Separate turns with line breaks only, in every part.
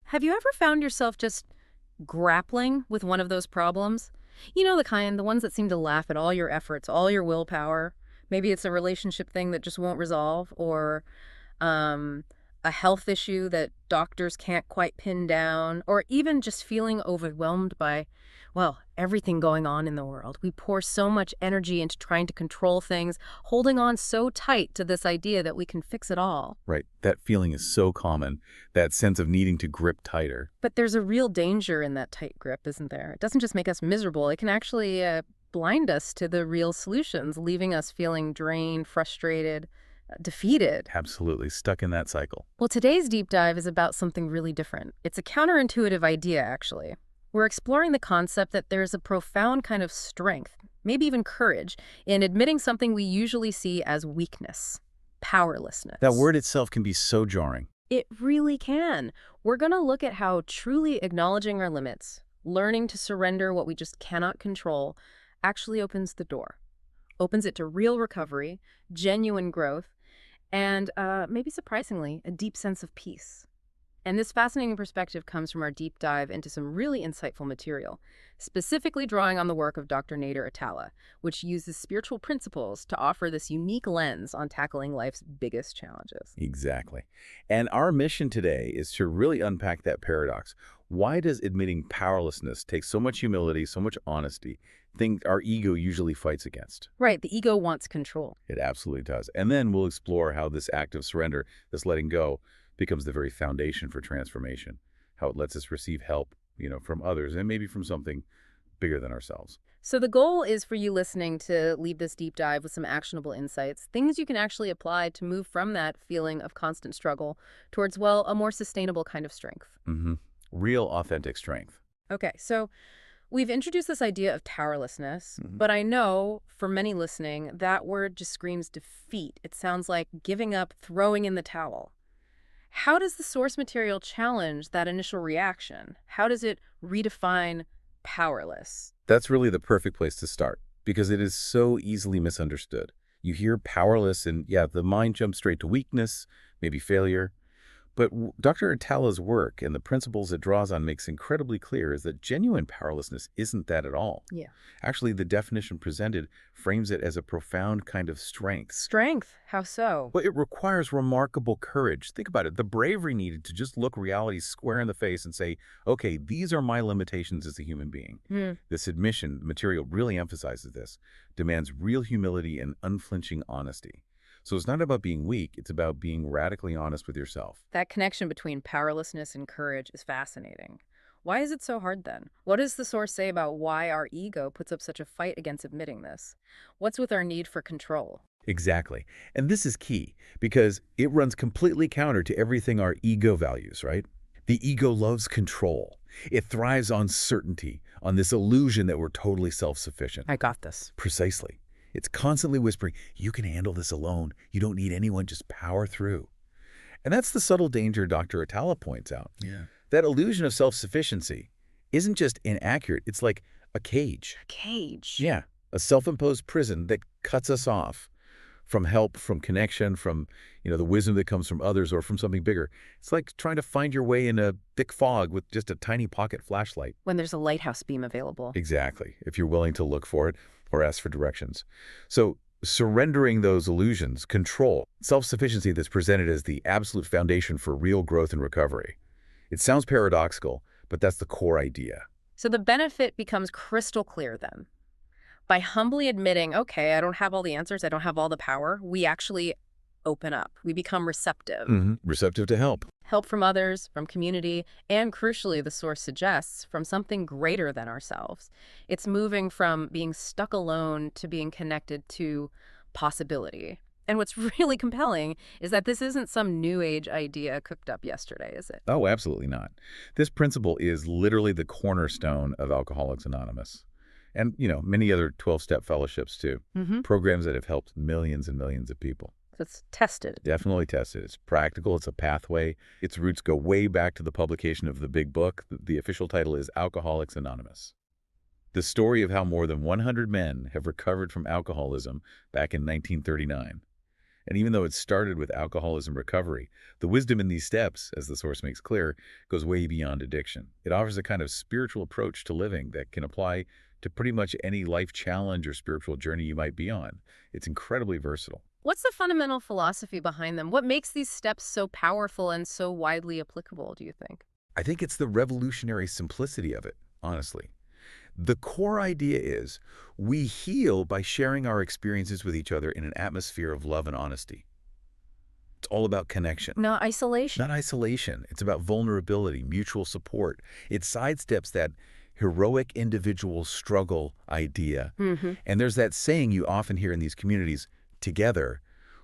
Have you ever found yourself just grappling with one of those problems? You know, the ones that seem to laugh at all your efforts, all your willpower. Maybe it's a relationship thing that just won't resolve, or um, a health issue that doctors can't quite pin down, or even just feeling overwhelmed by, well, everything going on in the world. We pour so much energy into trying to control things, holding on so tight to this idea that we can fix it all.
Right. That feeling is so common, that sense of needing to grip tighter.
But there's a real danger in that tight grip, isn't there? It doesn't just make us miserable. It can actually blind us to the real solutions, leaving us feeling drained, frustrated, defeated.
Absolutely. Stuck in that cycle.
Well, today's deep dive is about something really different. It's a counterintuitive idea, actually. We're exploring the concept that there's a profound kind of strength, maybe even courage, in admitting something we usually see as weakness, powerlessness.
That word itself can be so jarring.
It really can. We're going to look at how truly acknowledging our limits, learning to surrender what we just cannot control, actually opens the door. Opens it to real recovery, genuine growth, and maybe surprisingly, a deep sense of peace. And this fascinating perspective comes from our deep dive into some really insightful material, specifically drawing on the work of Dr. Nader Attalla, which uses spiritual principles to offer this unique lens on tackling life's biggest challenges.
Exactly. And our mission today is to really unpack that paradox. Why does admitting powerlessness take so much humility, so much honesty, thing our ego usually fights against?
Right, the ego wants control.
It absolutely does. And then we'll explore how this act of surrender, this letting go, becomes the very foundation for transformation, how it lets us receive help, from others and maybe from something bigger than ourselves.
So the goal is for you listening to leave this deep dive with some actionable insights, things you can actually apply to move from that feeling of constant struggle towards, well, a more sustainable kind of strength.
Real, authentic strength.
Okay, so we've introduced this idea of powerlessness, but I know for many listening, that word just screams defeat. It sounds like giving up, throwing in the towel. How does the source material challenge that initial reaction? How does it redefine powerless?
That's really the perfect place to start because it is so easily misunderstood. You hear powerless and, the mind jumps straight to weakness, maybe failure. But Dr. Attalla's work and the principles it draws on makes incredibly clear is that genuine powerlessness isn't that at all.
Yeah.
Actually, the definition presented frames it as a profound kind of strength.
Strength? How so?
Well, it requires remarkable courage. Think about it. The bravery needed to just look reality square in the face and say, okay, these are my limitations as a human being. This admission, the material really emphasizes this, demands real humility and unflinching honesty. So it's not about being weak, it's about being radically honest with yourself.
That connection between powerlessness and courage is fascinating. Why is it so hard then? What does the source say about why our ego puts up such a fight against admitting this? What's with our need for control?
Exactly. And this is key because it runs completely counter to everything our ego values, right? The ego loves control. It thrives on certainty, on this illusion that we're totally self-sufficient.
I got this.
Precisely. It's constantly whispering, you can handle this alone. You don't need anyone, just power through. And that's the subtle danger Dr. Attalla points out.
Yeah.
That illusion of self-sufficiency isn't just inaccurate, it's like a cage.
A cage?
Yeah, a self-imposed prison that cuts us off from help, from connection, from the wisdom that comes from others or from something bigger. It's like trying to find your way in a thick fog with just a tiny pocket flashlight.
When there's a lighthouse beam available.
Exactly, if you're willing to look for it or ask for directions. So surrendering those illusions, control, self-sufficiency that's presented as the absolute foundation for real growth and recovery. It sounds paradoxical, but that's the core idea.
So the benefit becomes crystal clear then. By humbly admitting, okay, I don't have all the answers, I don't have all the power, we actually open up. We become receptive.
Receptive to help.
Help from others, from community, and crucially, the source suggests, from something greater than ourselves. It's moving from being stuck alone to being connected to possibility. And what's really compelling is that this isn't some new age idea cooked up yesterday, is it?
Oh, absolutely not. This principle is literally the cornerstone of Alcoholics Anonymous. And, many other 12-step fellowships too. Programs that have helped millions and millions of people.
It's tested.
Definitely tested. It's practical. It's a pathway. Its roots go way back to the publication of the big book. The official title is Alcoholics Anonymous. The story of how more than 100 men have recovered from alcoholism back in 1939. And even though it started with alcoholism recovery, the wisdom in these steps, as the source makes clear, goes way beyond addiction. It offers a kind of spiritual approach to living that can apply to pretty much any life challenge or spiritual journey you might be on. It's incredibly versatile.
What's the fundamental philosophy behind them? What makes these steps so powerful and so widely applicable, do you think?
I think it's the revolutionary simplicity of it, honestly. The core idea is we heal by sharing our experiences with each other in an atmosphere of love and honesty. It's all about connection.
Not isolation.
Not isolation. It's about vulnerability, mutual support. It sidesteps that heroic individual struggle idea. And there's that saying you often hear in these communities, together,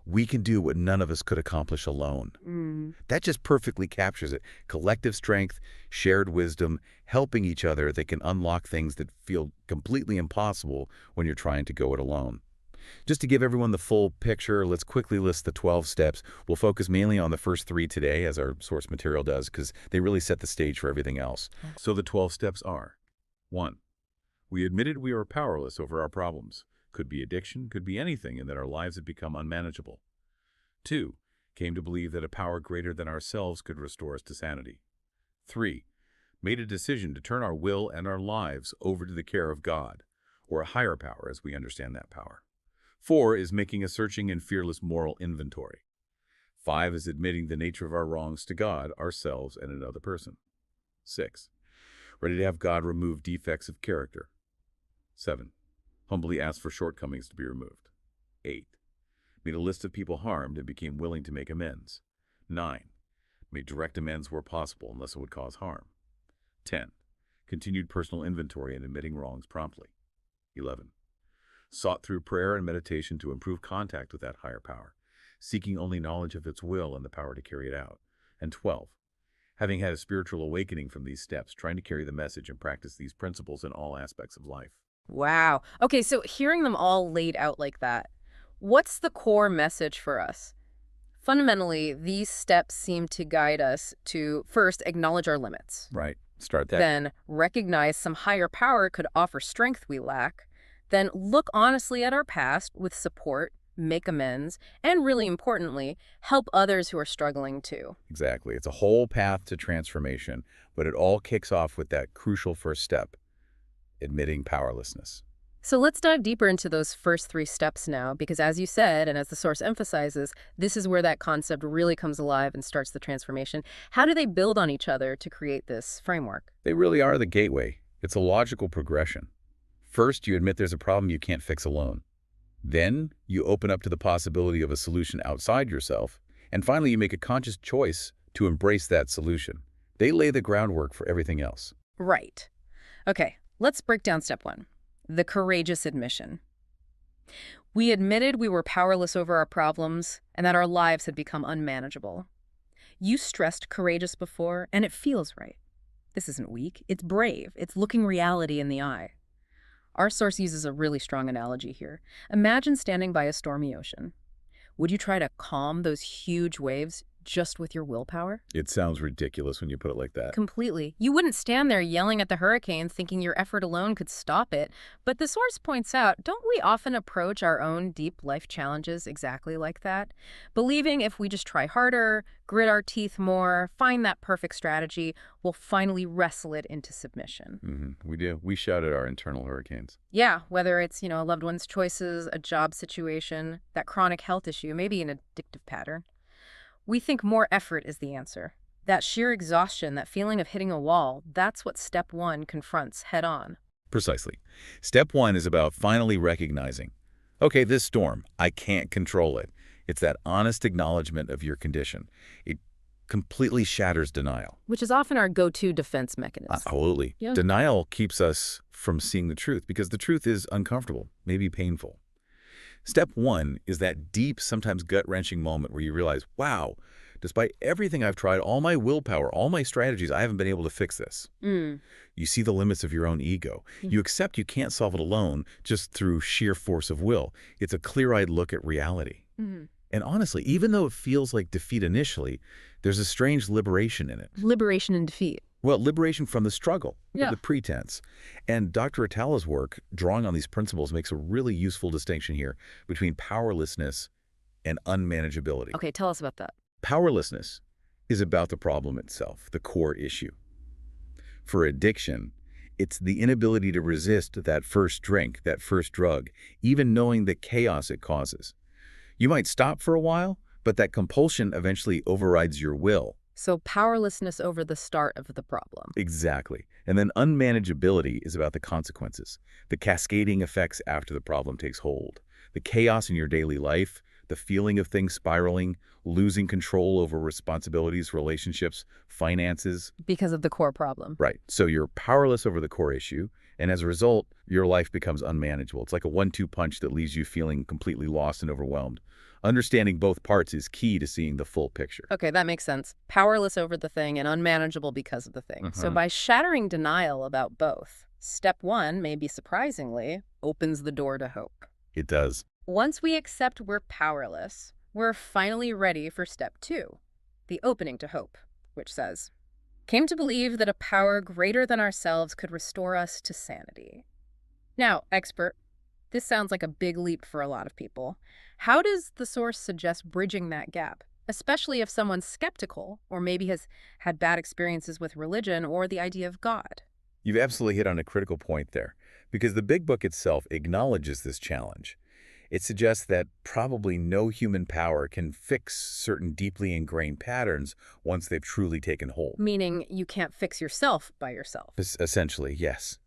we can do what none of us could accomplish alone. That just perfectly captures it. Collective strength, shared wisdom, helping each other that can unlock things that feel completely impossible when you're trying to go it alone. Just to give everyone the full picture, let's quickly list the 12 steps. We'll focus mainly on the first 3 today, as our source material does, because they really set the stage for everything else. So the 12 steps are: 1. We admitted we are powerless over our problems. Could be addiction, could be anything, and that our lives have become unmanageable. 2. Came to believe that a power greater than ourselves could restore us to sanity. 3. Made a decision to turn our will and our lives over to the care of God, or a higher power as we understand that power. 4 is making a searching and fearless moral inventory. 5 is admitting the nature of our wrongs to God, ourselves, and another person. 6. Ready to have God remove defects of character. 7. Humbly asked for shortcomings to be removed. 8. Made a list of people harmed and became willing to make amends. 9. Made direct amends where possible unless it would cause harm. 10. Continued personal inventory and admitting wrongs promptly. 11. Sought through prayer and meditation to improve contact with that higher power, seeking only knowledge of its will and the power to carry it out. And 12. Having had a spiritual awakening from these steps, trying to carry the message and practice these principles in all aspects of life.
Wow. Okay, so hearing them all laid out like that, what's the core message for us? Fundamentally, these steps seem to guide us to, first, acknowledge our limits.
Right. Start that.
Then recognize some higher power could offer strength we lack. Then look honestly at our past with support, make amends, and really importantly, help others who are struggling too.
Exactly. It's a whole path to transformation, but it all kicks off with that crucial first step: admitting powerlessness.
So let's dive deeper into those first 3 steps now, because as you said, and as the source emphasizes, this is where that concept really comes alive and starts the transformation. How do they build on each other to create this framework?
They really are the gateway. It's a logical progression. First, you admit there's a problem you can't fix alone. Then, you open up to the possibility of a solution outside yourself. And finally, you make a conscious choice to embrace that solution. They lay the groundwork for everything else.
Right. Okay, let's break down step 1. The courageous admission. We admitted we were powerless over our problems and that our lives had become unmanageable. You stressed courageous before, and it feels right. This isn't weak, it's brave. It's looking reality in the eye. Our source uses a really strong analogy here. Imagine standing by a stormy ocean. Would you try to calm those huge waves just with your willpower?
It sounds ridiculous when you put it like that.
Completely. You wouldn't stand there yelling at the hurricane thinking your effort alone could stop it. But the source points out, don't we often approach our own deep life challenges exactly like that? Believing if we just try harder, grit our teeth more, find that perfect strategy, we'll finally wrestle it into submission.
We do. We shout at our internal hurricanes.
Yeah, whether it's, a loved one's choices, a job situation, that chronic health issue, maybe an addictive pattern. We think more effort is the answer. That sheer exhaustion, that feeling of hitting a wall, that's what step 1 confronts head on.
Precisely. Step 1 is about finally recognizing, okay, this storm, I can't control it. It's that honest acknowledgement of your condition. It completely shatters denial.
Which is often our go-to defense mechanism.
Absolutely.
Yeah.
Denial keeps us from seeing the truth because the truth is uncomfortable, maybe painful. Step 1 is that deep, sometimes gut-wrenching moment where you realize, wow, despite everything I've tried, all my willpower, all my strategies, I haven't been able to fix this. You see the limits of your own ego. You accept you can't solve it alone just through sheer force of will. It's a clear-eyed look at reality. And honestly, even though it feels like defeat initially, there's a strange liberation in it.
Liberation and defeat.
Well, liberation from the struggle,
Yeah.
the pretense. And Dr. Attalla's work, drawing on these principles, makes a really useful distinction here between powerlessness and unmanageability.
Okay, tell us about that.
Powerlessness is about the problem itself, the core issue. For addiction, it's the inability to resist that first drink, that first drug, even knowing the chaos it causes. You might stop for a while, but that compulsion eventually overrides your will.
So powerlessness over the start of the problem.
Exactly. And then unmanageability is about the consequences, the cascading effects after the problem takes hold, the chaos in your daily life, the feeling of things spiraling, losing control over responsibilities, relationships, finances.
Because of the core problem.
Right. So you're powerless over the core issue, and as a result, your life becomes unmanageable. It's like a 1-2 punch that leaves you feeling completely lost and overwhelmed. Understanding both parts is key to seeing the full picture.
Okay, that makes sense. Powerless over the thing and unmanageable because of the thing. So by shattering denial about both, step 1, maybe surprisingly, opens the door to hope.
It does.
Once we accept we're powerless, we're finally ready for step 2, the opening to hope, which says, came to believe that a power greater than ourselves could restore us to sanity. Now, expert, this sounds like a big leap for a lot of people. How does the source suggest bridging that gap, especially if someone's skeptical or maybe has had bad experiences with religion or the idea of God?
You've absolutely hit on a critical point there, because the Big Book itself acknowledges this challenge. It suggests that probably no human power can fix certain deeply ingrained patterns once they've truly taken hold.
Meaning you can't fix yourself by yourself.
Essentially, yes.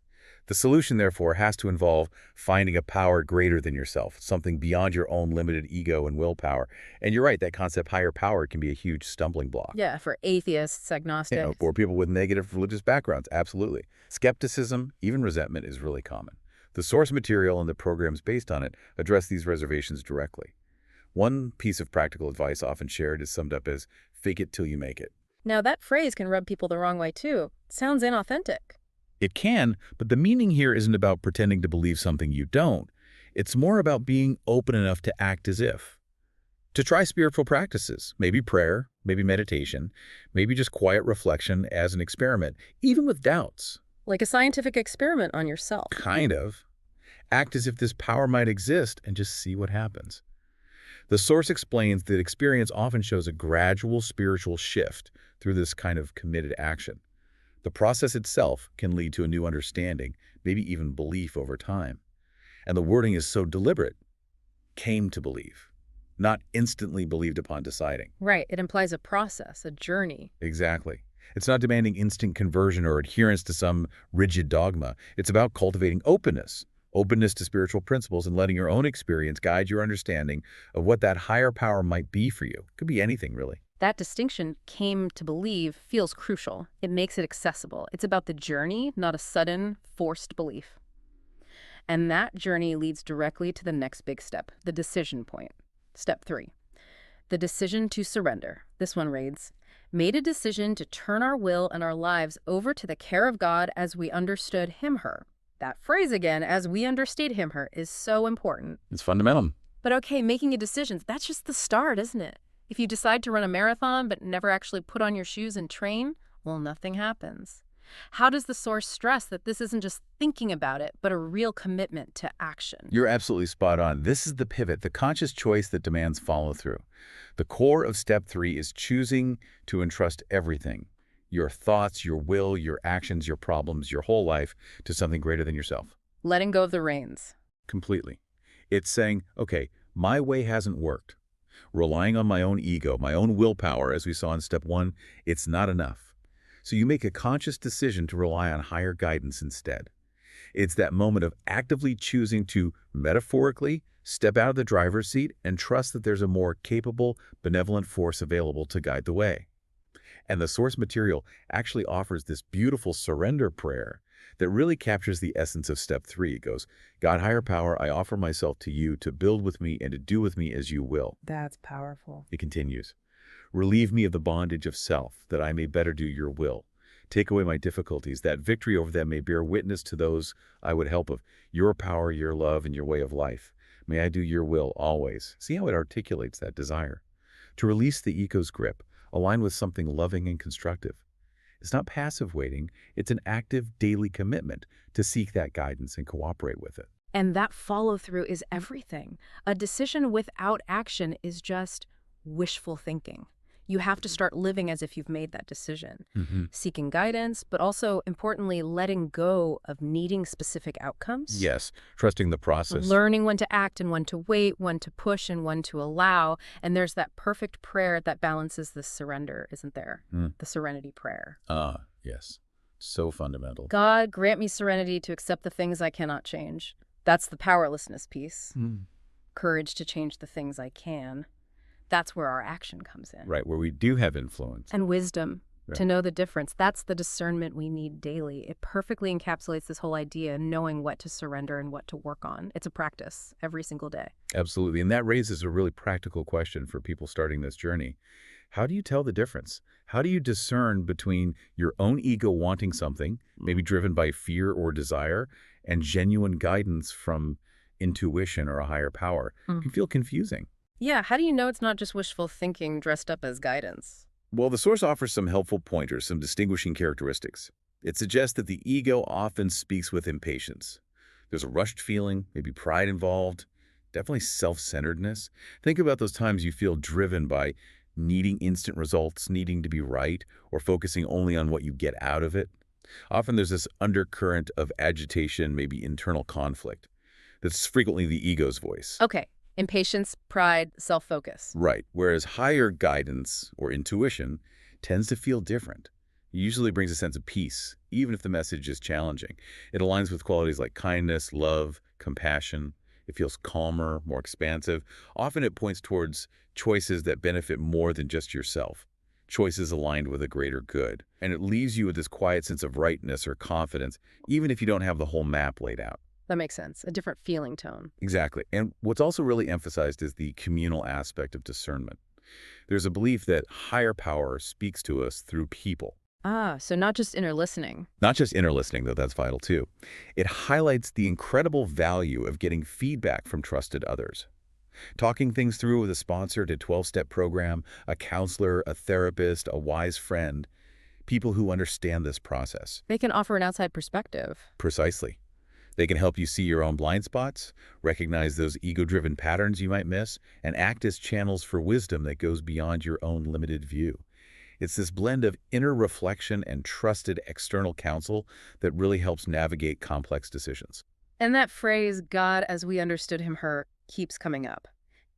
The solution, therefore, has to involve finding a power greater than yourself, something beyond your own limited ego and willpower. And you're right, that concept, higher power, can be a huge stumbling block.
Yeah, for atheists, agnostics.
Or people with negative religious backgrounds, absolutely. Skepticism, even resentment, is really common. The source material and the programs based on it address these reservations directly. One piece of practical advice often shared is summed up as, fake it till you make it.
Now that phrase can rub people the wrong way too. It sounds inauthentic.
It can, but the meaning here isn't about pretending to believe something you don't. It's more about being open enough to act as if. To try spiritual practices, maybe prayer, maybe meditation, maybe just quiet reflection as an experiment, even with doubts.
Like a scientific experiment on yourself.
Kind of. Act as if this power might exist and just see what happens. The source explains that experience often shows a gradual spiritual shift through this kind of committed action. The process itself can lead to a new understanding, maybe even belief over time. And the wording is so deliberate. Came to believe, not instantly believed upon deciding.
Right. It implies a process, a journey.
Exactly. It's not demanding instant conversion or adherence to some rigid dogma. It's about cultivating openness to spiritual principles and letting your own experience guide your understanding of what that higher power might be for you. It could be anything, really.
That distinction, came to believe, feels crucial. It makes it accessible. It's about the journey, not a sudden, forced belief. And that journey leads directly to the next big step, the decision point. Step 3, the decision to surrender. This one reads, made a decision to turn our will and our lives over to the care of God as we understood him, her. That phrase again, as we understood him, her, is so important.
It's fundamental.
But okay, making a decision, that's just the start, isn't it? If you decide to run a marathon but never actually put on your shoes and train, well, nothing happens. How does the source stress that this isn't just thinking about it, but a real commitment to action?
You're absolutely spot on. This is the pivot, the conscious choice that demands follow-through. The core of step 3 is choosing to entrust everything, your thoughts, your will, your actions, your problems, your whole life, to something greater than yourself.
Letting go of the reins.
Completely. It's saying, okay, my way hasn't worked. Relying on my own ego, my own willpower, as we saw in step 1, it's not enough. So you make a conscious decision to rely on higher guidance instead. It's that moment of actively choosing to, metaphorically, step out of the driver's seat and trust that there's a more capable, benevolent force available to guide the way. And the source material actually offers this beautiful surrender prayer that really captures the essence of step 3. It goes, God, higher power, I offer myself to you to build with me and to do with me as you will.
That's powerful.
It continues, relieve me of the bondage of self, that I may better do your will. Take away my difficulties, that victory over them may bear witness to those I would help of your power, your love, and your way of life. May I do your will always. See how it articulates that desire. To release the ego's grip, align with something loving and constructive. It's not passive waiting, it's an active daily commitment to seek that guidance and cooperate with it.
And that follow-through is everything. A decision without action is just wishful thinking. You have to start living as if you've made that decision, seeking guidance, but also, importantly, letting go of needing specific outcomes.
Yes, trusting the process.
Learning when to act and when to wait, when to push and when to allow. And there's that perfect prayer that balances the surrender, isn't there? The serenity prayer.
Yes. So fundamental.
God, grant me serenity to accept the things I cannot change. That's the powerlessness piece. Courage to change the things I can. That's where our action comes in.
Right, where we do have influence.
And wisdom, to know the difference. That's the discernment we need daily. It perfectly encapsulates this whole idea, knowing what to surrender and what to work on. It's a practice every single day.
Absolutely, and that raises a really practical question for people starting this journey. How do you tell the difference? How do you discern between your own ego wanting something, maybe driven by fear or desire, and genuine guidance from intuition or a higher power? It can feel confusing.
Yeah, how do you know it's not just wishful thinking dressed up as guidance?
Well, the source offers some helpful pointers, some distinguishing characteristics. It suggests that the ego often speaks with impatience. There's a rushed feeling, maybe pride involved, definitely self-centeredness. Think about those times you feel driven by needing instant results, needing to be right, or focusing only on what you get out of it. Often there's this undercurrent of agitation, maybe internal conflict. That's frequently the ego's voice.
Okay. Impatience, pride, self-focus.
Right, whereas higher guidance or intuition tends to feel different. It usually brings a sense of peace, even if the message is challenging. It aligns with qualities like kindness, love, compassion. It feels calmer, more expansive. Often it points towards choices that benefit more than just yourself, choices aligned with a greater good. And it leaves you with this quiet sense of rightness or confidence, even if you don't have the whole map laid out.
That makes sense. A different feeling tone.
Exactly. And what's also really emphasized is the communal aspect of discernment. There's a belief that higher power speaks to us through people.
So not just inner listening.
Not just inner listening, though that's vital too. It highlights the incredible value of getting feedback from trusted others. Talking things through with a sponsored 12-step program, a counselor, a therapist, a wise friend, people who understand this process.
They can offer an outside perspective.
Precisely. They can help you see your own blind spots, recognize those ego-driven patterns you might miss, and act as channels for wisdom that goes beyond your own limited view. It's this blend of inner reflection and trusted external counsel that really helps navigate complex decisions.
And that phrase, God as we understood him, her, keeps coming up.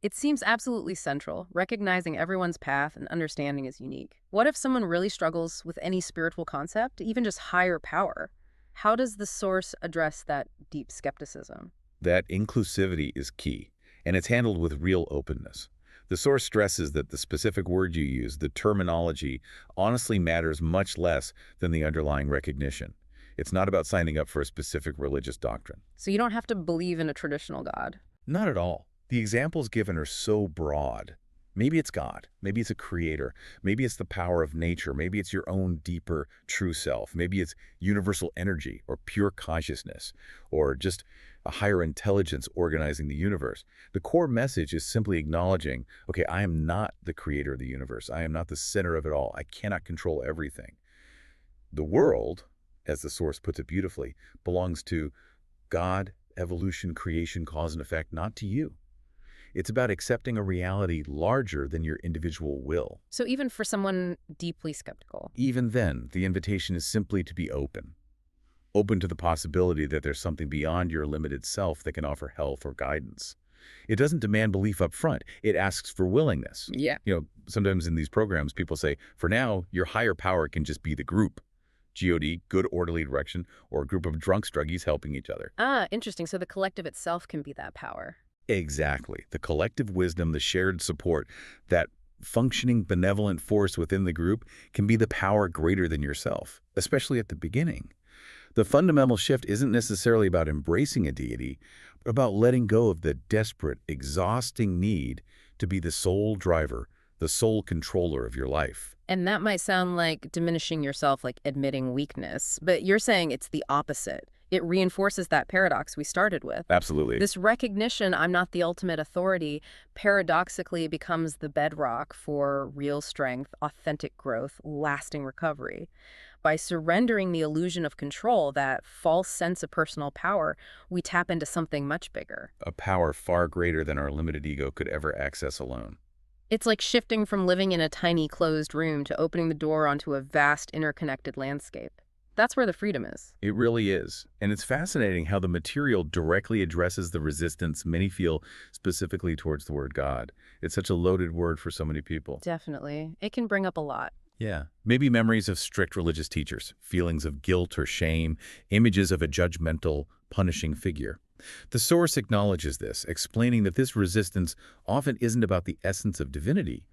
It seems absolutely central. Recognizing everyone's path and understanding is unique. What if someone really struggles with any spiritual concept, even just higher power? How does the source address that deep skepticism?
That inclusivity is key, and it's handled with real openness. The source stresses that the specific word you use, the terminology, honestly matters much less than the underlying recognition. It's not about signing up for a specific religious doctrine.
So you don't have to believe in a traditional God.
Not at all. The examples given are so broad. Maybe it's God. Maybe it's a creator. Maybe it's the power of nature. Maybe it's your own deeper, true self. Maybe it's universal energy or pure consciousness or just a higher intelligence organizing the universe. The core message is simply acknowledging, okay, I am not the creator of the universe. I am not the center of it all. I cannot control everything. The world, as the source puts it beautifully, belongs to God, evolution, creation, cause and effect, not to you. It's about accepting a reality larger than your individual will.
So even for someone deeply skeptical.
Even then, the invitation is simply to be open. Open to the possibility that there's something beyond your limited self that can offer help or guidance. It doesn't demand belief up front. It asks for willingness.
Yeah.
Sometimes in these programs, people say, for now, your higher power can just be the group. GOD, good orderly direction, or a group of drunk druggies helping each other.
Interesting. So the collective itself can be that power.
Exactly. The collective wisdom, the shared support, that functioning benevolent force within the group can be the power greater than yourself, especially at the beginning. The fundamental shift isn't necessarily about embracing a deity, but about letting go of the desperate, exhausting need to be the sole driver, the sole controller of your life.
And that might sound like diminishing yourself, like admitting weakness, but you're saying it's the opposite. It reinforces that paradox we started with.
Absolutely.
This recognition, I'm not the ultimate authority, paradoxically becomes the bedrock for real strength, authentic growth, lasting recovery. By surrendering the illusion of control, that false sense of personal power, we tap into something much bigger.
A power far greater than our limited ego could ever access alone.
It's like shifting from living in a tiny closed room to opening the door onto a vast interconnected landscape. That's where the freedom is.
It really is. And it's fascinating how the material directly addresses the resistance many feel specifically towards the word God. It's such a loaded word for so many people.
Definitely. It can bring up a lot.
Yeah. Maybe memories of strict religious teachers, feelings of guilt or shame, images of a judgmental, punishing figure. The source acknowledges this, explaining that this resistance often isn't about the essence of divinity,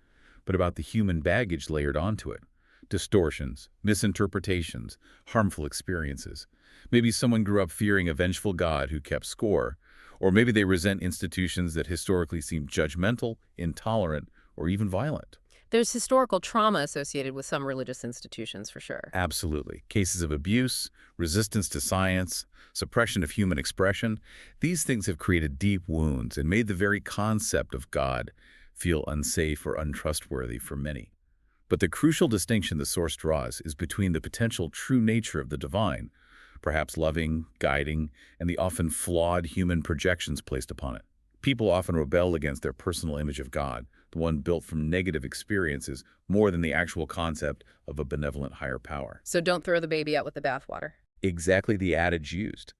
but about the human baggage layered onto it. Distortions, misinterpretations, harmful experiences. Maybe someone grew up fearing a vengeful God who kept score, or maybe they resent institutions that historically seem judgmental, intolerant, or even violent.
There's historical trauma associated with some religious institutions, for sure.
Absolutely. Cases of abuse, resistance to science, suppression of human expression, these things have created deep wounds and made the very concept of God feel unsafe or untrustworthy for many. But the crucial distinction the source draws is between the potential true nature of the divine, perhaps loving, guiding, and the often flawed human projections placed upon it. People often rebel against their personal image of God, the one built from negative experiences, more than the actual concept of a benevolent higher power.
So don't throw the baby out with the bathwater.
Exactly the adage used.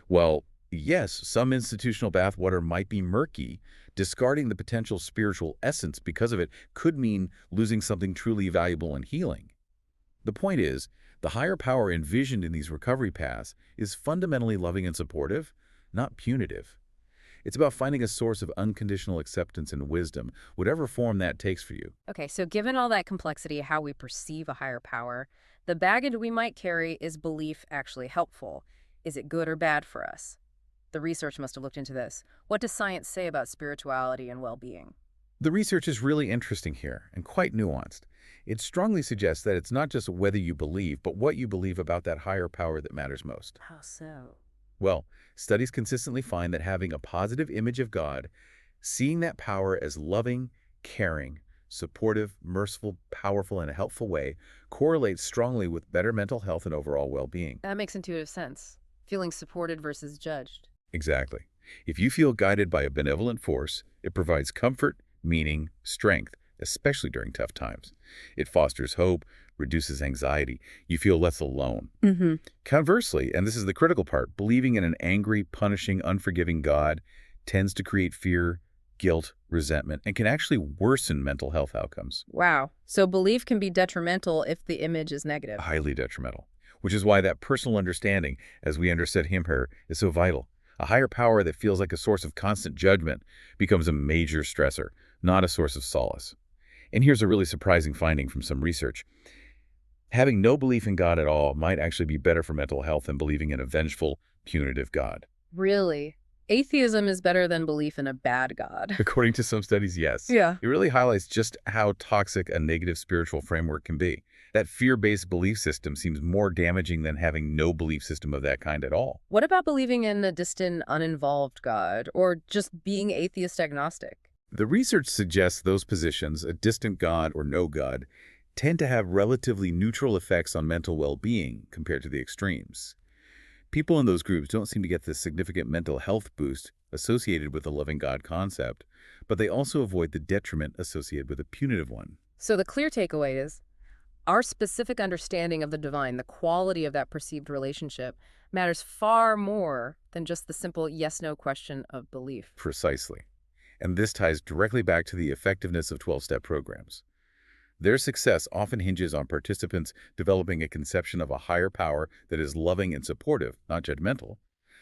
Well, yes, some institutional bathwater might be murky. Discarding the potential spiritual essence because of it could mean losing something truly valuable and healing. The point is, the higher power envisioned in these recovery paths is fundamentally loving and supportive, not punitive. It's about finding a source of unconditional acceptance and wisdom, whatever form that takes for you.
Okay, so given all that complexity, how we perceive a higher power, the baggage we might carry, is belief actually helpful? Is it good or bad for us? The research must have looked into this. What does science say about spirituality and well-being?
The research is really interesting here and quite nuanced. It strongly suggests that it's not just whether you believe, but what you believe about that higher power that matters most.
How so?
Well, studies consistently find that having a positive image of God, seeing that power as loving, caring, supportive, merciful, powerful, in a helpful way, correlates strongly with better mental health and overall well-being.
That makes intuitive sense. Feeling supported versus judged.
Exactly. If you feel guided by a benevolent force, it provides comfort, meaning, strength, especially during tough times. It fosters hope, reduces anxiety. You feel less alone. Conversely, and this is the critical part, believing in an angry, punishing, unforgiving God tends to create fear, guilt, resentment, and can actually worsen mental health outcomes.
Wow. So belief can be detrimental if the image is negative.
Highly detrimental. Which is why that personal understanding, as we understood him here, is so vital. A higher power that feels like a source of constant judgment becomes a major stressor, not a source of solace. And here's a really surprising finding from some research. Having no belief in God at all might actually be better for mental health than believing in a vengeful, punitive God.
Really? Atheism is better than belief in a bad God.
According to some studies, yes.
Yeah.
It really highlights just how toxic a negative spiritual framework can be. That fear-based belief system seems more damaging than having no belief system of that kind at all.
What about believing in a distant, uninvolved God, or just being atheist agnostic?
The research suggests those positions, a distant God or no God, tend to have relatively neutral effects on mental well-being compared to the extremes. People in those groups don't seem to get the significant mental health boost associated with the loving God concept, but they also avoid the detriment associated with a punitive one.
So the clear takeaway is, our specific understanding of the divine, the quality of that perceived relationship, matters far more than just the simple yes-no question of belief.
Precisely. And this ties directly back to the effectiveness of 12-step programs. Their success often hinges on participants developing a conception of a higher power that is loving and supportive, not judgmental,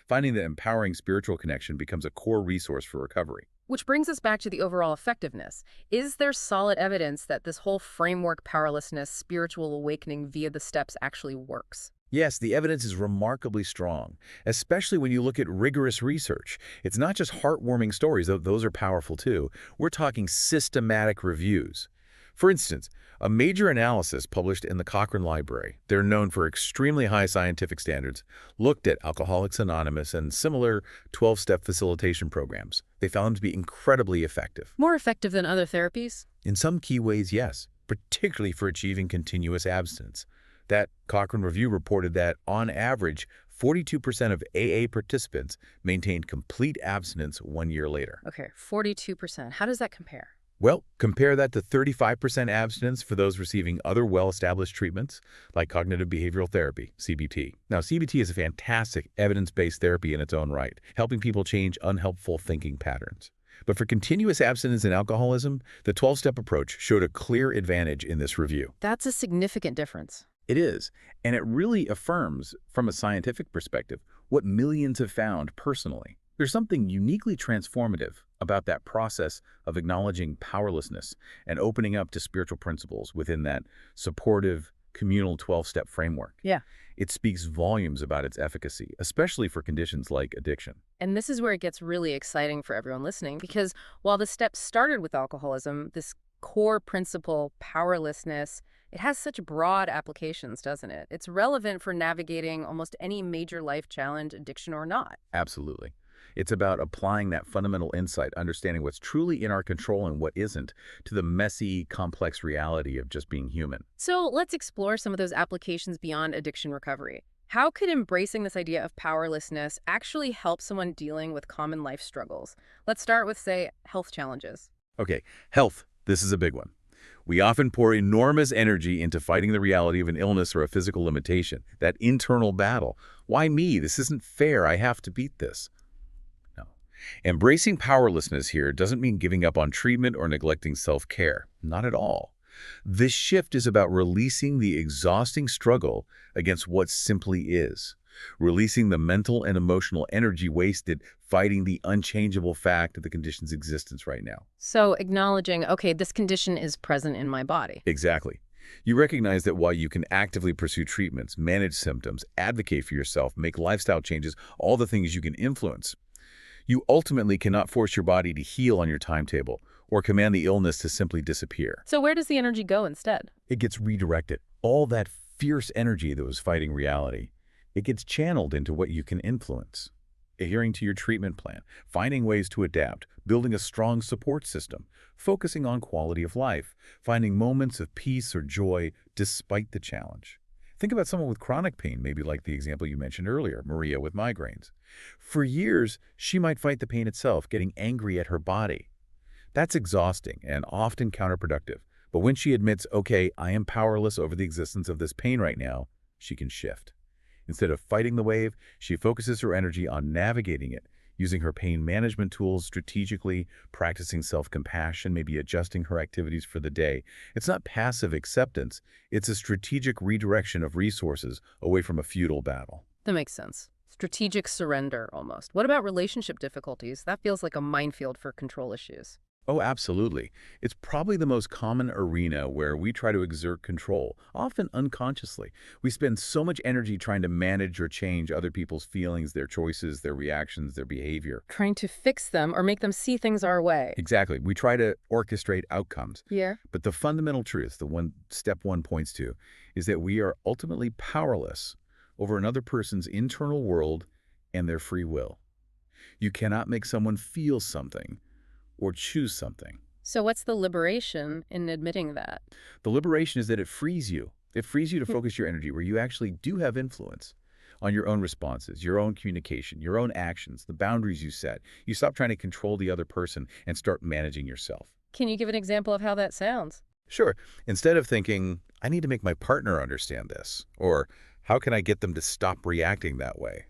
finding that empowering spiritual connection becomes a core resource for recovery.
Which brings us back to the overall effectiveness. Is there solid evidence that this whole framework, powerlessness, spiritual awakening via the steps actually works?
Yes, the evidence is remarkably strong, especially when you look at rigorous research. It's not just heartwarming stories, though those are powerful too. We're talking systematic reviews. For instance, a major analysis published in the Cochrane Library, they're known for extremely high scientific standards, looked at Alcoholics Anonymous and similar 12-step facilitation programs. They found them to be incredibly effective.
More effective than other therapies?
In some key ways, yes, particularly for achieving continuous abstinence. That Cochrane review reported that, on average, 42% of AA participants maintained complete abstinence 1 year later.
Okay, 42%. How does that compare?
Well, compare that to 35% abstinence for those receiving other well-established treatments, like cognitive behavioral therapy, CBT. Now, CBT is a fantastic evidence-based therapy in its own right, helping people change unhelpful thinking patterns. But for continuous abstinence and alcoholism, the 12-step approach showed a clear advantage in this review.
That's a significant difference.
It is, and it really affirms, from a scientific perspective, what millions have found personally. There's something uniquely transformative about that process of acknowledging powerlessness and opening up to spiritual principles within that supportive, communal 12-step framework.
Yeah.
It speaks volumes about its efficacy, especially for conditions like addiction.
And this is where it gets really exciting for everyone listening, because while the steps started with alcoholism, this core principle, powerlessness, it has such broad applications, doesn't it? It's relevant for navigating almost any major life challenge, addiction or not.
Absolutely. It's about applying that fundamental insight, understanding what's truly in our control and what isn't, to the messy, complex reality of just being human.
So let's explore some of those applications beyond addiction recovery. How could embracing this idea of powerlessness actually help someone dealing with common life struggles? Let's start with, say, health challenges.
Okay, health. This is a big one. We often pour enormous energy into fighting the reality of an illness or a physical limitation, that internal battle. Why me? This isn't fair. I have to beat this. No. Embracing powerlessness here doesn't mean giving up on treatment or neglecting self-care. Not at all. This shift is about releasing the exhausting struggle against what simply is, releasing the mental and emotional energy wasted fighting the unchangeable fact of the condition's existence right now.
So acknowledging, okay, this condition is present in my body.
Exactly. You recognize that while you can actively pursue treatments, manage symptoms, advocate for yourself, make lifestyle changes, all the things you can influence, you ultimately cannot force your body to heal on your timetable or command the illness to simply disappear.
So where does the energy go instead?
It gets redirected. All that fierce energy that was fighting reality, it gets channeled into what you can influence. Adhering to your treatment plan, finding ways to adapt, building a strong support system, focusing on quality of life, finding moments of peace or joy despite the challenge. Think about someone with chronic pain, maybe like the example you mentioned earlier, Maria with migraines. For years, she might fight the pain itself, getting angry at her body. That's exhausting and often counterproductive. But when she admits, okay, I am powerless over the existence of this pain right now, she can shift. Instead of fighting the wave, she focuses her energy on navigating it, using her pain management tools strategically, practicing self-compassion, maybe adjusting her activities for the day. It's not passive acceptance. It's a strategic redirection of resources away from a futile battle.
That makes sense. Strategic surrender, almost. What about relationship difficulties? That feels like a minefield for control issues.
Oh, absolutely. It's probably the most common arena where we try to exert control, often unconsciously. We spend so much energy trying to manage or change other people's feelings, their choices, their reactions, their behavior.
Trying to fix them or make them see things our way.
Exactly. We try to orchestrate outcomes.
Yeah.
But the fundamental truth, the one step one points to, is that we are ultimately powerless over another person's internal world and their free will. You cannot make someone feel something or choose something.
So what's the liberation in admitting that?
The liberation is that it frees you. It frees you to focus your energy where you actually do have influence on your own responses, your own communication, your own actions, the boundaries you set. You stop trying to control the other person and start managing yourself.
Can you give an example of how that sounds?
Sure. Instead of thinking, I need to make my partner understand this, or how can I get them to stop reacting that way?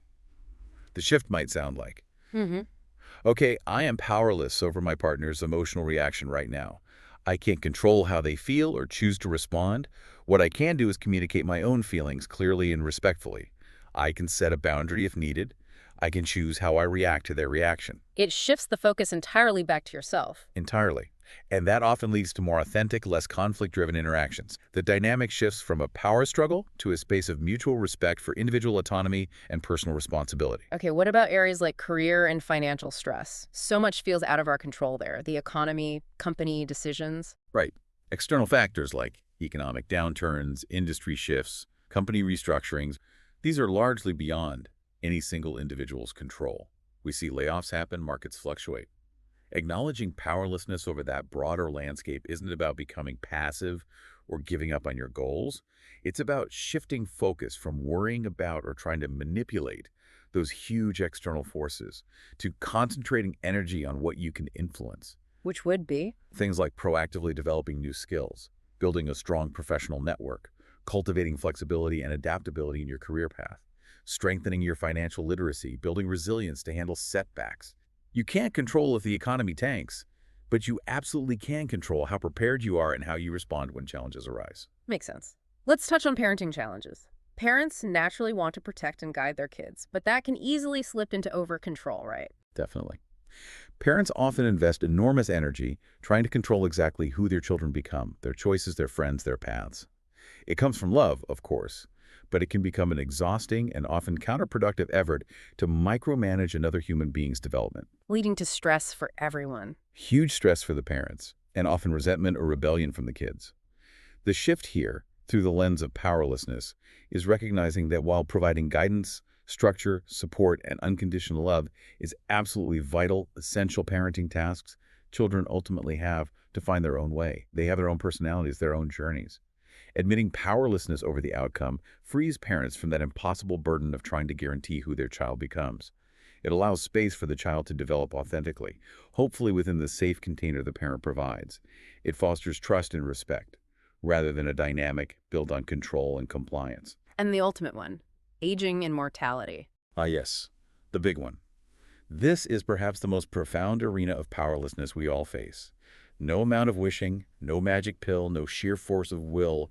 The shift might sound like, okay, I am powerless over my partner's emotional reaction right now. I can't control how they feel or choose to respond. What I can do is communicate my own feelings clearly and respectfully. I can set a boundary if needed. I can choose how I react to their reaction.
It shifts the focus entirely back to yourself.
Entirely. And that often leads to more authentic, less conflict-driven interactions. The dynamic shifts from a power struggle to a space of mutual respect for individual autonomy and personal responsibility.
Okay, what about areas like career and financial stress? So much feels out of our control there. The economy, company decisions.
Right. External factors like economic downturns, industry shifts, company restructurings, these are largely beyond any single individual's control. We see layoffs happen, markets fluctuate. Acknowledging powerlessness over that broader landscape isn't about becoming passive or giving up on your goals. It's about shifting focus from worrying about or trying to manipulate those huge external forces to concentrating energy on what you can influence.
Which would be?
Things like proactively developing new skills, building a strong professional network, cultivating flexibility and adaptability in your career path, strengthening your financial literacy, building resilience to handle setbacks. You can't control if the economy tanks, but you absolutely can control how prepared you are and how you respond when challenges arise.
Makes sense. Let's touch on parenting challenges. Parents naturally want to protect and guide their kids, but that can easily slip into over-control, right?
Definitely. Parents often invest enormous energy trying to control exactly who their children become, their choices, their friends, their paths. It comes from love, of course, but it can become an exhausting and often counterproductive effort to micromanage another human being's development.
Leading to stress for everyone.
Huge stress for the parents, and often resentment or rebellion from the kids. The shift here, through the lens of powerlessness, is recognizing that while providing guidance, structure, support, and unconditional love is absolutely vital, essential parenting tasks, children ultimately have to find their own way. They have their own personalities, their own journeys. Admitting powerlessness over the outcome frees parents from that impossible burden of trying to guarantee who their child becomes. It allows space for the child to develop authentically, hopefully within the safe container the parent provides. It fosters trust and respect, rather than a dynamic built on control and compliance.
And the ultimate one, aging and mortality.
Ah, yes, the big one. This is perhaps the most profound arena of powerlessness we all face. No amount of wishing, no magic pill, no sheer force of will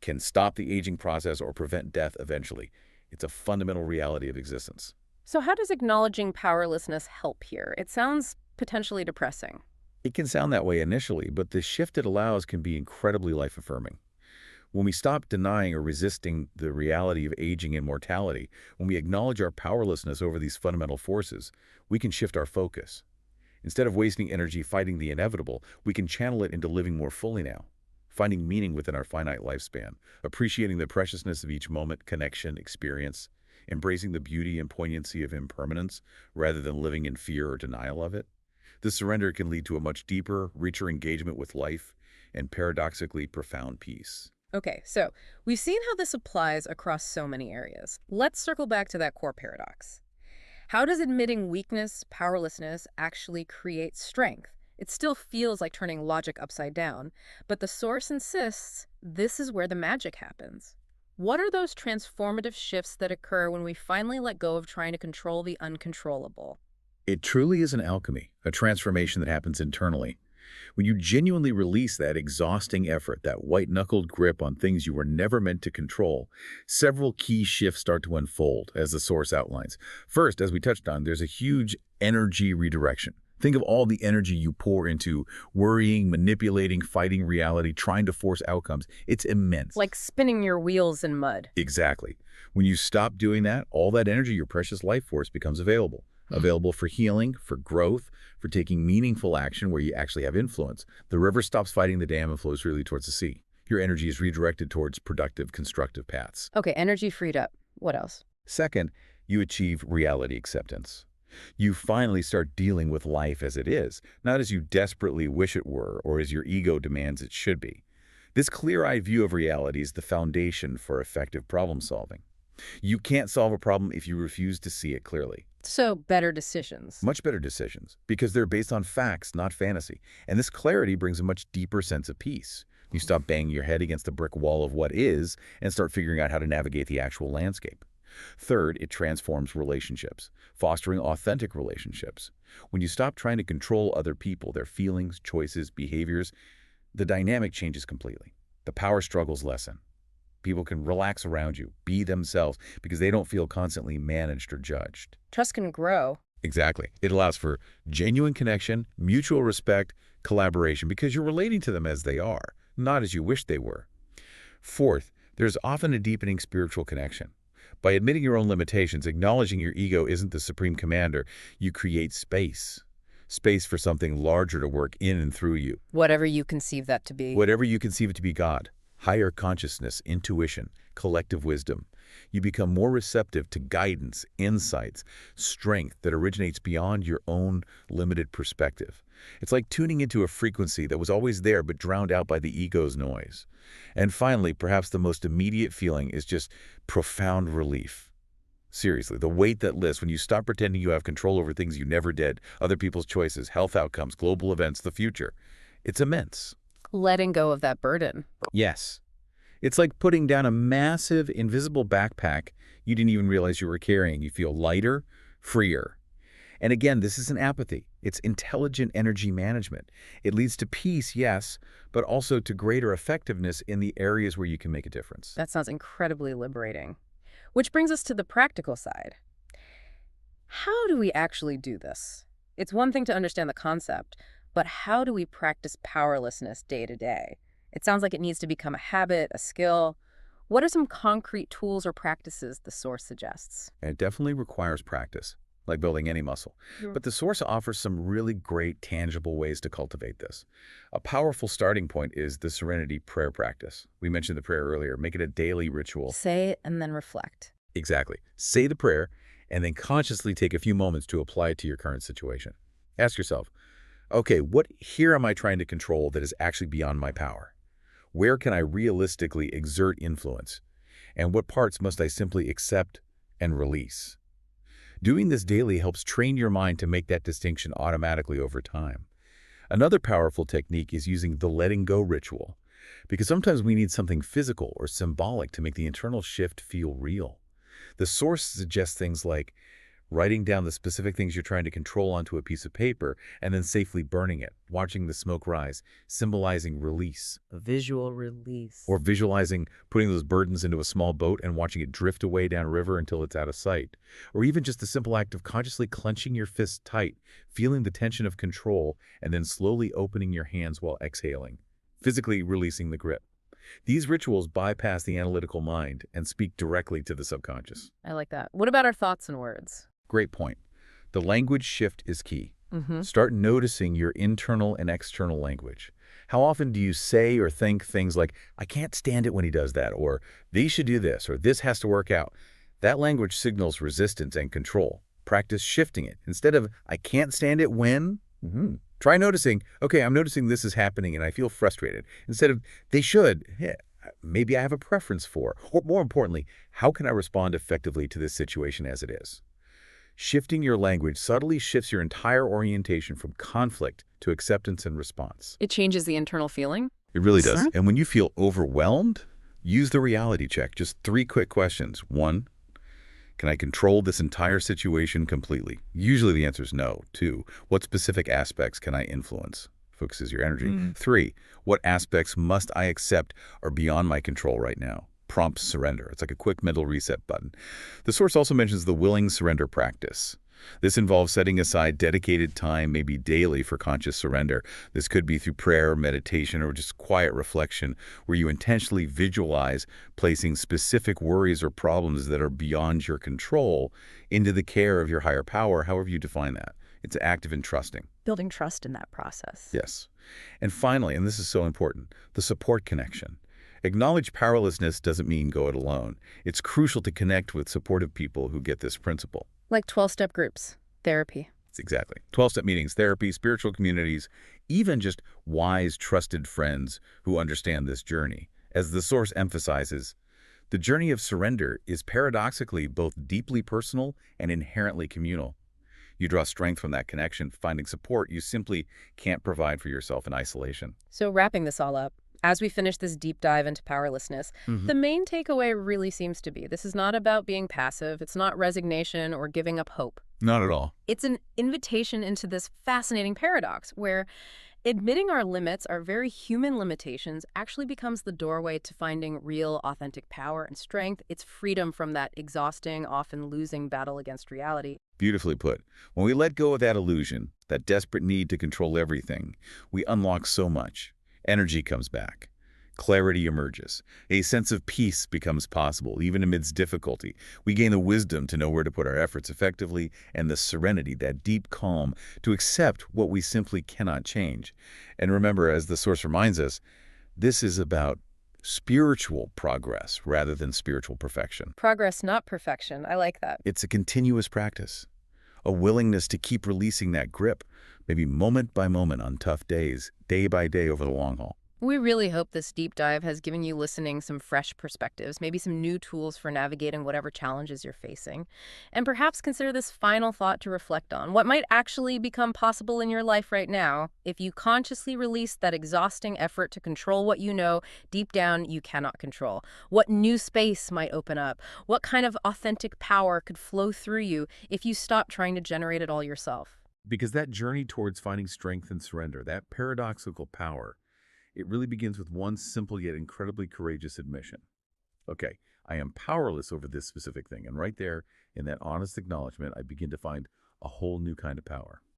can stop the aging process or prevent death eventually. It's a fundamental reality of existence.
So how does acknowledging powerlessness help here? It sounds potentially depressing.
It can sound that way initially, but the shift it allows can be incredibly life-affirming. When we stop denying or resisting the reality of aging and mortality, when we acknowledge our powerlessness over these fundamental forces, we can shift our focus. Instead of wasting energy fighting the inevitable, we can channel it into living more fully now, finding meaning within our finite lifespan, appreciating the preciousness of each moment, connection, experience, embracing the beauty and poignancy of impermanence rather than living in fear or denial of it. This surrender can lead to a much deeper, richer engagement with life and paradoxically profound peace.
Okay, so we've seen how this applies across so many areas. Let's circle back to that core paradox. How does admitting weakness, powerlessness, actually create strength? It still feels like turning logic upside down, but the source insists this is where the magic happens. What are those transformative shifts that occur when we finally let go of trying to control the uncontrollable?
It truly is an alchemy, a transformation that happens internally. When you genuinely release that exhausting effort, that white-knuckled grip on things you were never meant to control, several key shifts start to unfold, as the source outlines. First, as we touched on, there's a huge energy redirection. Think of all the energy you pour into worrying, manipulating, fighting reality, trying to force outcomes. It's immense.
Like spinning your wheels in mud.
Exactly. When you stop doing that, all that energy, your precious life force, becomes available. Available for healing, for growth, for taking meaningful action where you actually have influence. The river stops fighting the dam and flows freely towards the sea. Your energy is redirected towards productive, constructive paths.
Okay, energy freed up. What else?
Second, you achieve reality acceptance. You finally start dealing with life as it is, not as you desperately wish it were or as your ego demands it should be. This clear-eyed view of reality is the foundation for effective problem solving. You can't solve a problem if you refuse to see it clearly.
So, better decisions.
Much better decisions, because they're based on facts, not fantasy. And this clarity brings a much deeper sense of peace. You stop banging your head against the brick wall of what is and start figuring out how to navigate the actual landscape. Third, it transforms relationships, fostering authentic relationships. When you stop trying to control other people, their feelings, choices, behaviors, the dynamic changes completely. The power struggles lessen. People can relax around you, be themselves, because they don't feel constantly managed or judged.
Trust can grow.
Exactly. It allows for genuine connection, mutual respect, collaboration, because you're relating to them as they are, not as you wish they were. Fourth, there's often a deepening spiritual connection. By admitting your own limitations, acknowledging your ego isn't the supreme commander, you create space. Space for something larger to work in and through you.
Whatever you conceive that to be.
Whatever you conceive it to be, God. Higher consciousness, intuition, collective wisdom. You become more receptive to guidance, insights, strength that originates beyond your own limited perspective. It's like tuning into a frequency that was always there but drowned out by the ego's noise. And finally, perhaps the most immediate feeling is just profound relief. Seriously, the weight that lifts when you stop pretending you have control over things you never did, other people's choices, health outcomes, global events, the future. It's immense.
Letting go of that burden.
Yes. It's like putting down a massive, invisible backpack you didn't even realize you were carrying. You feel lighter, freer. And again, this isn't apathy. It's intelligent energy management. It leads to peace, yes, but also to greater effectiveness in the areas where you can make a difference.
That sounds incredibly liberating. Which brings us to the practical side. How do we actually do this? It's one thing to understand the concept, but how do we practice powerlessness day to day? It sounds like it needs to become a habit, a skill. What are some concrete tools or practices the Source suggests?
And it definitely requires practice, like building any muscle. But the Source offers some really great, tangible ways to cultivate this. A powerful starting point is the Serenity Prayer practice. We mentioned the prayer earlier. Make it a daily ritual.
Say it and then reflect.
Exactly. Say the prayer, and then consciously take a few moments to apply it to your current situation. Ask yourself, okay, what here am I trying to control that is actually beyond my power? Where can I realistically exert influence? And what parts must I simply accept and release? Doing this daily helps train your mind to make that distinction automatically over time. Another powerful technique is using the letting go ritual, because sometimes we need something physical or symbolic to make the internal shift feel real. The Source suggests things like writing down the specific things you're trying to control onto a piece of paper and then safely burning it, watching the smoke rise, symbolizing release.
A visual release.
Or visualizing putting those burdens into a small boat and watching it drift away down a river until it's out of sight. Or even just the simple act of consciously clenching your fists tight, feeling the tension of control, and then slowly opening your hands while exhaling, physically releasing the grip. These rituals bypass the analytical mind and speak directly to the subconscious.
I like that. What about our thoughts and words?
Great point. The language shift is key. Start noticing your internal and external language. How often do you say or think things like, I can't stand it when he does that, or they should do this, or this has to work out? That language signals resistance and control. Practice shifting it. Instead of, I can't stand it when, try noticing, okay, I'm noticing this is happening and I feel frustrated. Instead of, they should, yeah, maybe I have a preference for. Or more importantly, how can I respond effectively to this situation as it is? Shifting your language subtly shifts your entire orientation from conflict to acceptance and response.
It changes the internal feeling?
It really does. And when you feel overwhelmed, use the reality check. Just 3 quick questions. 1, can I control this entire situation completely? Usually the answer is no. 2, what specific aspects can I influence? Focuses your energy. 3, what aspects must I accept are beyond my control right now? Prompts surrender. It's like a quick mental reset button. The Source also mentions the willing surrender practice. This involves setting aside dedicated time, maybe daily, for conscious surrender. This could be through prayer, meditation, or just quiet reflection, where you intentionally visualize placing specific worries or problems that are beyond your control into the care of your higher power, however you define that. It's active and trusting.
Building trust in that process.
Yes. And finally, and this is so important, the support connection. Acknowledge powerlessness doesn't mean go it alone. It's crucial to connect with supportive people who get this principle.
Like 12-step groups, therapy.
Exactly. 12-step meetings, therapy, spiritual communities, even just wise, trusted friends who understand this journey. As the Source emphasizes, the journey of surrender is paradoxically both deeply personal and inherently communal. You draw strength from that connection, finding support you simply can't provide for yourself in isolation.
So wrapping this all up, as we finish this deep dive into powerlessness, the main takeaway really seems to be this is not about being passive. It's not resignation or giving up hope.
Not at all.
It's an invitation into this fascinating paradox where admitting our limits, our very human limitations, actually becomes the doorway to finding real, authentic power and strength. It's freedom from that exhausting, often losing battle against reality.
Beautifully put. When we let go of that illusion, that desperate need to control everything, we unlock so much. Energy comes back. Clarity emerges. A sense of peace becomes possible, even amidst difficulty. We gain the wisdom to know where to put our efforts effectively and the serenity, that deep calm, to accept what we simply cannot change. And remember, as the Source reminds us, this is about Spiritual progress rather than spiritual perfection.
Progress, not perfection. I like that.
It's a continuous practice, a willingness to keep releasing that grip, maybe moment by moment on tough days, day by day over the long haul.
We really hope this deep dive has given you listening some fresh perspectives, maybe some new tools for navigating whatever challenges you're facing. And perhaps consider this final thought to reflect on. What might actually become possible in your life right now if you consciously release that exhausting effort to control what you know deep down you cannot control? What new space might open up? What kind of authentic power could flow through you if you stop trying to generate it all yourself?
Because that journey towards finding strength and surrender, that paradoxical power, it really begins with one simple yet incredibly courageous admission. Okay, I am powerless over this specific thing. And right there, in that honest acknowledgement, I begin to find a whole new kind of power.